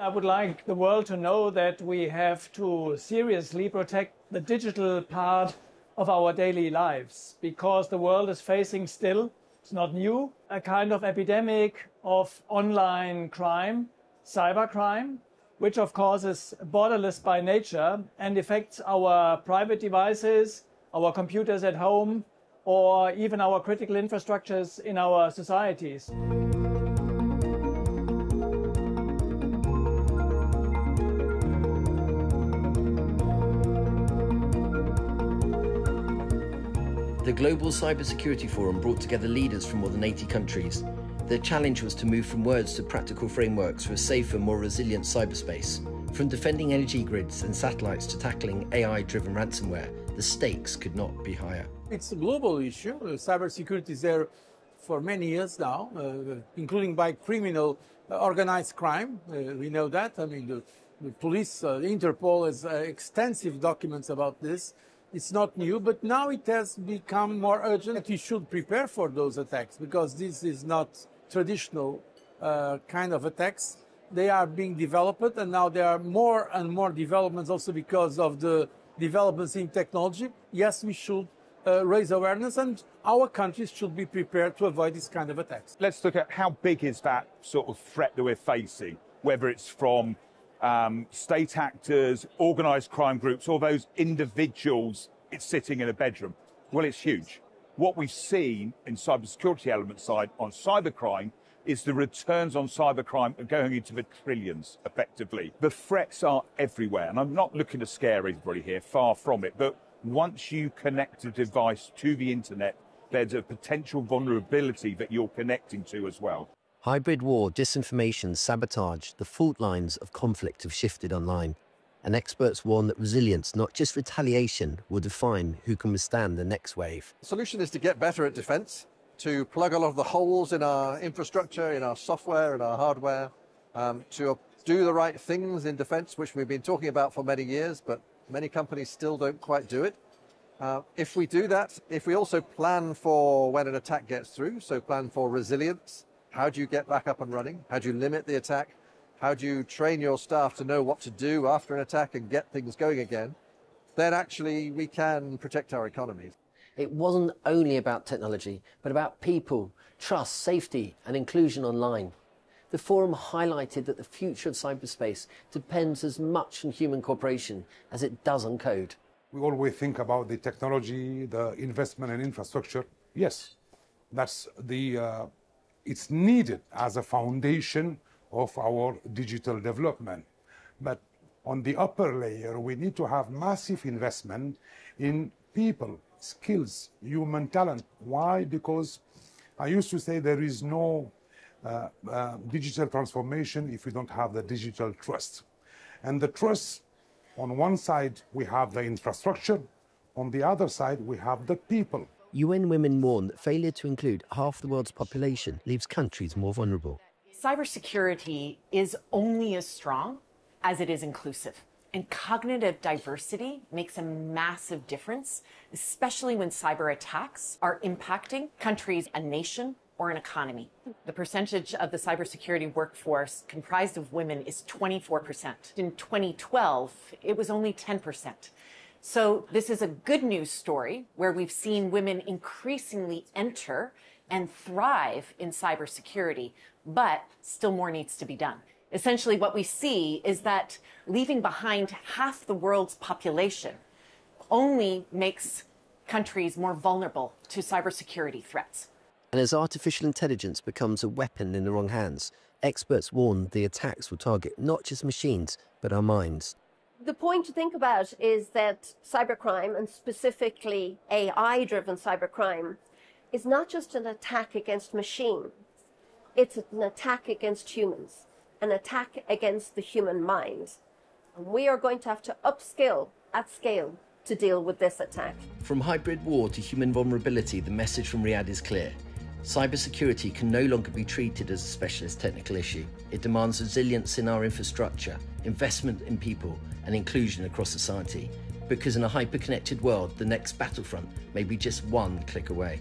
I would like the world to know that we have to seriously protect the digital part of our daily lives, because the world is facing still, it's not new, a kind of epidemic of online crime, cybercrime, which of course is borderless by nature and affects our private devices, our computers at home, or even our critical infrastructures in our societies. The Global Cybersecurity Forum brought together leaders from more than 80 countries. The challenge was to move from words to practical frameworks for a safer, more resilient cyberspace. From defending energy grids and satellites to tackling AI-driven ransomware, the stakes could not be higher. It's a global issue. Cybersecurity is there for many years now, including by criminal organized crime. We know that. I mean, the police, Interpol has extensive documents about this. It's not new, but now it has become more urgent. We should prepare for those attacks, because this is not traditional kind of attacks. They are being developed, and now there are more and more developments also because of the developments in technology. Yes, we should raise awareness, and our countries should be prepared to avoid this kind of attacks. Let's look at how big is that sort of threat that we're facing, whether it's from state actors, organised crime groups, or those individuals it's sitting in a bedroom. Well, it's huge. What we've seen in cybersecurity element side on cybercrime is the returns on cybercrime are going into the trillions, effectively. The threats are everywhere, and I'm not looking to scare everybody here, far from it, but once you connect a device to the internet, there's a potential vulnerability that you're connecting to as well. Hybrid war, disinformation, sabotage, the fault lines of conflict have shifted online. And experts warn that resilience, not just retaliation, will define who can withstand the next wave. The solution is to get better at defense, to plug a lot of the holes in our infrastructure, in our software, in our hardware, to do the right things in defense, which we've been talking about for many years, but many companies still don't quite do it. If we do that, if we also plan for when an attack gets through, so plan for resilience, how do you get back up and running? How do you limit the attack? How do you train your staff to know what to do after an attack and get things going again? Then actually we can protect our economies. It wasn't only about technology, but about people, trust, safety, and inclusion online. The forum highlighted that the future of cyberspace depends as much on human cooperation as it does on code. We always think about the technology, the investment in infrastructure. Yes, that's it's needed as a foundation of our digital development. But on the upper layer, we need to have massive investment in people, skills, human talent. Why? Because I used to say there is no digital transformation if we don't have the digital trust. And the trust, on one side, we have the infrastructure. On the other side, we have the people. UN Women warn that failure to include half the world's population leaves countries more vulnerable. Cybersecurity is only as strong as it is inclusive. And cognitive diversity makes a massive difference, especially when cyber attacks are impacting countries, a nation, or an economy. The percentage of the cybersecurity workforce comprised of women is 24%. In 2012, it was only 10%. So this is a good news story where we've seen women increasingly enter and thrive in cybersecurity, but still more needs to be done. Essentially, what we see is that leaving behind half the world's population only makes countries more vulnerable to cybersecurity threats. And as artificial intelligence becomes a weapon in the wrong hands, experts warn the attacks will target not just machines, but our minds. The point to think about is that cybercrime, and specifically AI-driven cybercrime, is not just an attack against machines. It's an attack against humans, an attack against the human mind. And we are going to have to upskill at scale to deal with this attack. From hybrid war to human vulnerability, the message from Риάντ is clear. Cybersecurity can no longer be treated as a specialist technical issue. It demands resilience in our infrastructure, investment in people, and inclusion across society. Because in a hyper-connected world, the next battlefront may be just one click away.